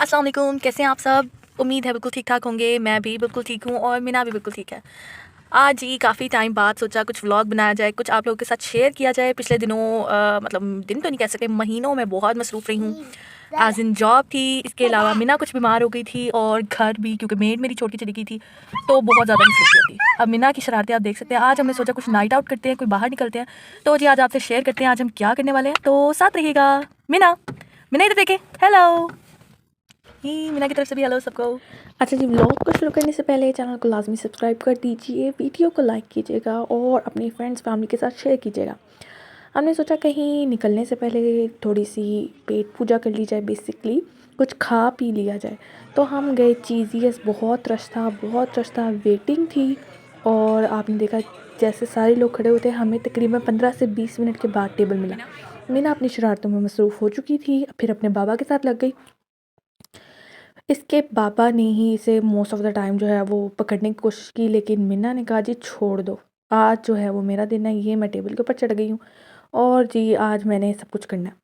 अस्सलाम वालेकुम, कैसे हैं आप सब। उम्मीद है बिल्कुल ठीक ठाक होंगे। मैं भी बिल्कुल ठीक हूँ और मीना भी बिल्कुल ठीक है। आज ही काफ़ी टाइम बाद सोचा कुछ व्लॉग बनाया जाए, कुछ आप लोगों के साथ शेयर किया जाए। पिछले दिनों मतलब दिन तो नहीं कह सकते, महीनों में बहुत मसरूफ़ रही हूँ। एज इन जॉब थी, इसके अलावा मीना कुछ बीमार हो गई थी और घर भी, क्योंकि मेड मेरी छोटी चली गई थी, तो बहुत ज़्यादा मसरूफियत थी। अब मीना की शरारतें आप देख सकते हैं। आज हमने सोचा कुछ नाइट आउट करते हैं, कोई बाहर निकलते हैं। तो जी आज आपसे शेयर करते हैं आज हम क्या करने वाले हैं, तो साथ रहिएगा। मीना मीना इधर देखे, हेलो ही मीना की तरफ से भी हेलो सबको। अच्छा जी, व्लॉग को शुरू करने से पहले चैनल को लाजमी सब्सक्राइब कर दीजिए, वीडियो को लाइक कीजिएगा और अपनी फ्रेंड्स फैमिली के साथ शेयर कीजिएगा। हमने सोचा कहीं निकलने से पहले थोड़ी सी पेट पूजा कर ली जाए, बेसिकली कुछ खा पी लिया जाए। तो हम गए चीज़ीएस। बहुत रश था, वेटिंग थी। और आपने देखा जैसे सारे लोग खड़े होते हैं, हमें तकरीबन 15 से 20 मिनट के बाद टेबल मिला। मीना अपनी शरारतों में मसरूफ़ हो चुकी थी, फिर अपने बाबा के साथ लग गई। इसके पापा ने ही इसे मोस्ट ऑफ़ द टाइम जो है वो पकड़ने की कोशिश की, लेकिन मिन्ना ने कहा जी छोड़ दो, आज जो है वो मेरा दिन है, ये मैं टेबल के ऊपर चढ़ गई हूँ और जी आज मैंने सब कुछ करना है।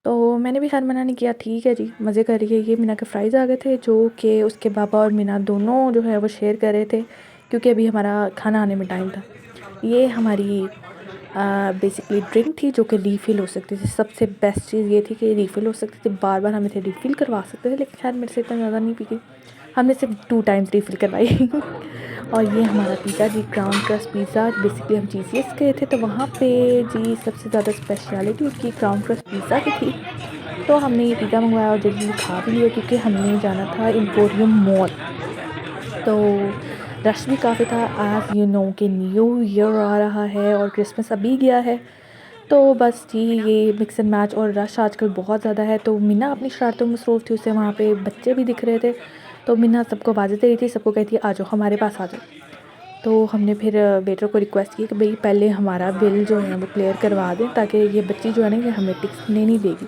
तो मैंने भी खैर मना नहीं किया, ठीक है जी मज़े करिए। ये मिन्ना के फ्राइज़ आ गए थे जो कि उसके पापा और मिन्ना दोनों जो है वो शेयर कर रहे थे, क्योंकि अभी हमारा खाना आने में टाइम था। ये हमारी बेसिकली ड्रिंक थी जो कि रीफ़िल हो सकती थी। सबसे बेस्ट चीज़ ये थी कि रीफ़िल हो सकती थी, बार बार हम इसे रीफ़िल करवा सकते थे, लेकिन खैर मेरे से इतना ज़्यादा नहीं पी गई, हमने सिर्फ 2 टाइम्स रीफ़िल करवाई। और ये हमारा पिज़्ज़ा जी, क्राउन क्रस्ट पिज़्ज़ा। बेसिकली हम चीज़ीएस गए थे तो वहाँ पे जी सबसे ज़्यादा स्पेशलिटी उसकी क्राउन क्रस्ट पिज़्ज़ा की थी। तो हमने ये पिज़्ज़ा मंगवाया और जल्दी खा भी लिया, क्योंकि हमने जाना था एम्पोरियम मॉल। तो रश भी काफ़ी था, एज़ यू नो कि न्यू ईयर आ रहा है और क्रिसमस अभी गया है। तो बस जी ये मिक्स एंड मैच और रश आजकल बहुत ज़्यादा है। तो मीना अपनी शरारतों में मसरूफ़ थी, उससे वहाँ पे बच्चे भी दिख रहे थे। तो मीना सबको आवाज़ें दे रही थी, सबको कहती है आ जाओ हमारे पास आ जाओ। तो हमने फिर वेटर को रिक्वेस्ट की कि भाई पहले हमारा बिल जो है वो क्लियर करवा दें, ताकि ये बच्ची जो है ना ये हमें टिक्स नहीं देगी।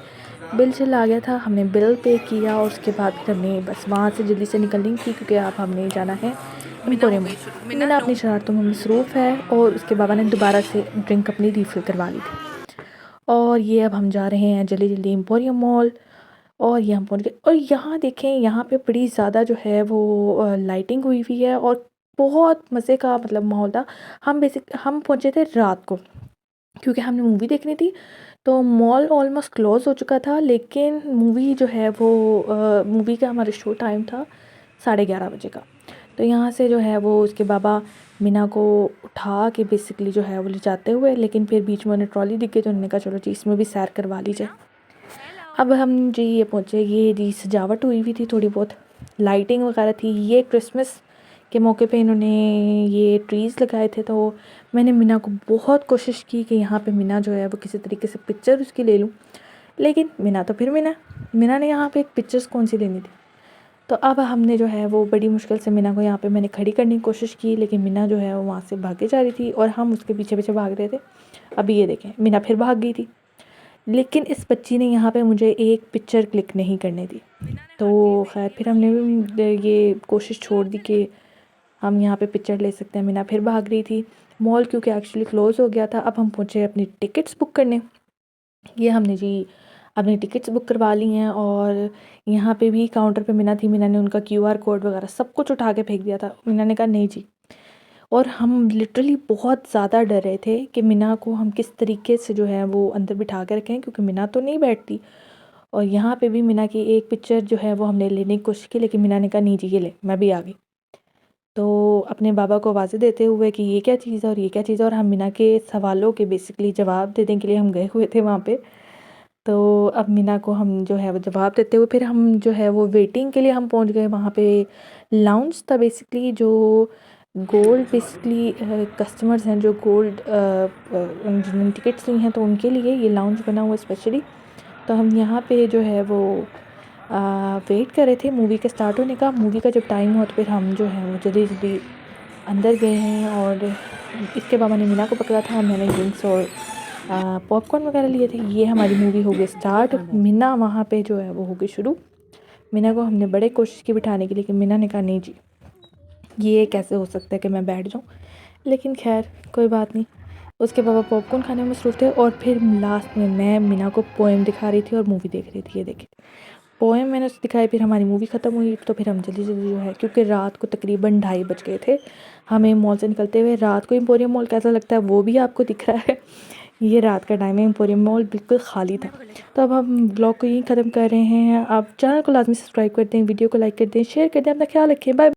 बिल चल आ गया था, हमने बिल पे किया और उसके बाद फिर हमने बस वहाँ से जल्दी से निकलनी थी, क्योंकि अब हमने जाना है मीना हो एम्पोरियम गई मॉल। शुरू, मीना मीना हेलो। अपनी शरारतों में मसरूफ़ है और उसके बाबा ने दोबारा से ड्रिंक अपनी रीफ़िल करवा ली थी। और ये अब हम जा रहे हैं जल्दी जल्दी एम्पोरियम मॉल। और ये हम पहुँच गए और यहाँ देखें, यहाँ पे बड़ी ज़्यादा जो है वो लाइटिंग हुई हुई है और बहुत मज़े का मतलब माहौल था। हम पहुँचे थे रात को, क्योंकि हमने मूवी देखनी थी। तो मॉल ऑलमोस्ट क्लोज़ हो चुका था, लेकिन मूवी जो है वो मूवी का हमारा शो टाइम था 11:30 बजे का। तो यहाँ से जो है वो उसके बाबा मीना को उठा के बेसिकली जो है वो ले जाते हुए, लेकिन फिर बीच में उन्हें ट्रॉली दिख गई तो उन्होंने कहा चलो जी इसमें भी सैर करवा ली जाए। अब हम जी ये पहुँचे, ये जी सजावट हुई हुई थी, थोड़ी बहुत लाइटिंग वगैरह थी। ये क्रिसमस के मौके पे इन्होंने ये ट्रीज़ लगाए थे। तो मैंने मीना को बहुत कोशिश की कि यहाँ पे मीना जो है वो किसी तरीके से पिक्चर उसकी ले लूँ, लेकिन मीना तो फिर मीना ने यहाँ पे एक पिक्चर्स कौन सी लेनी थी। तो अब हमने जो है वो बड़ी मुश्किल से मीना को यहाँ पे मैंने खड़ी करने की कोशिश की, लेकिन मीना जो है वो वहाँ से भागे जा रही थी और हम उसके पीछे पीछे भाग रहे थे। अभी ये देखें मीना फिर भाग गई थी, लेकिन इस बच्ची ने यहाँ पे मुझे एक पिक्चर क्लिक नहीं करने दी। तो खैर फिर हमने भी ये कोशिश छोड़ दी कि हम यहाँ पे पिक्चर ले सकते हैं। मीना फिर भाग रही थी। मॉल क्योंकि एक्चुअली क्लोज़ हो गया था। अब हम पहुँचे अपनी टिकट्स बुक करने। ये हमने जी अपनी टिकट्स बुक करवा ली हैं और यहाँ पे भी काउंटर पे मीना थी। मीना ने उनका क्यूआर कोड वगैरह सब कुछ उठा के फेंक दिया था। मीना ने कहा नहीं जी। और हम लिटरली बहुत ज़्यादा डर रहे थे कि मीना को हम किस तरीके से जो है वो अंदर बिठा के रखें, क्योंकि मीना तो नहीं बैठती। और यहाँ पे भी मीना की एक पिक्चर जो है वो हमने लेने की कोशिश की, लेकिन मीना ने कहा नहीं जी ये ले, मैं भी आ गई। तो अपने बाबा को आवाज़ें देते हुए कि ये क्या चीज़ है और ये क्या चीज़ है, और हम मीना के सवालों के बेसिकली जवाब देने के लिए हम गए हुए थे वहाँ पे। तो अब मीना को हम जो है वो जवाब देते हुए फिर हम जो है वो वेटिंग के लिए हम पहुँच गए वहाँ पे। लाउंज था बेसिकली, जो गोल्ड बेसिकली कस्टमर्स हैं जो गोल्ड जिन्होंने टिकट्स ली हैं, तो उनके लिए ये लाउंज बना हुआ स्पेशली। तो हम यहाँ पे जो है वो वेट कर रहे थे मूवी के स्टार्ट होने का। मूवी का जब टाइम हुआ तो फिर हम जो है वो जल्दी जल्दी अंदर गए हैं। और इसके बाबा ने मीना को पकड़ा था, मैंने ड्रिंक्स और पॉपकॉर्न वगैरह लिए थे। ये हमारी मूवी हो गई स्टार्ट। मीना वहाँ पे जो है वो हो गई शुरू। मीना को हमने बड़े कोशिश की बिठाने की, लेकिन मीना ने कहा नहीं जी ये कैसे हो सकता है कि मैं बैठ जाऊँ, लेकिन खैर कोई बात नहीं। उसके बाबा पॉपकॉर्न खाने में मसरूफ़ थे और फिर लास्ट में मैं मीना को पोएम दिखा रही थी और मूवी देख रही थी। ये देखिए पोएम मैंने उसे दिखाई, फिर हमारी मूवी ख़त्म हुई तो फिर हम जल्दी जल्दी जो है, क्योंकि रात को तकरीबन 2:30 बज गए थे हमें मॉल से निकलते हुए। रात को एम्पोरियम मॉल कैसा लगता है वो भी आपको दिख रहा है। ये रात का टाइम है, एम्पोरियम मॉल बिल्कुल खाली था। तो अब हम ब्लॉग को यहीं ख़त्म कर रहे हैं। आप चैनल को लाजमी सब्सक्राइब कर दें, वीडियो को लाइक कर दें, शेयर कर दें। अपना ख्याल रखें, बाय।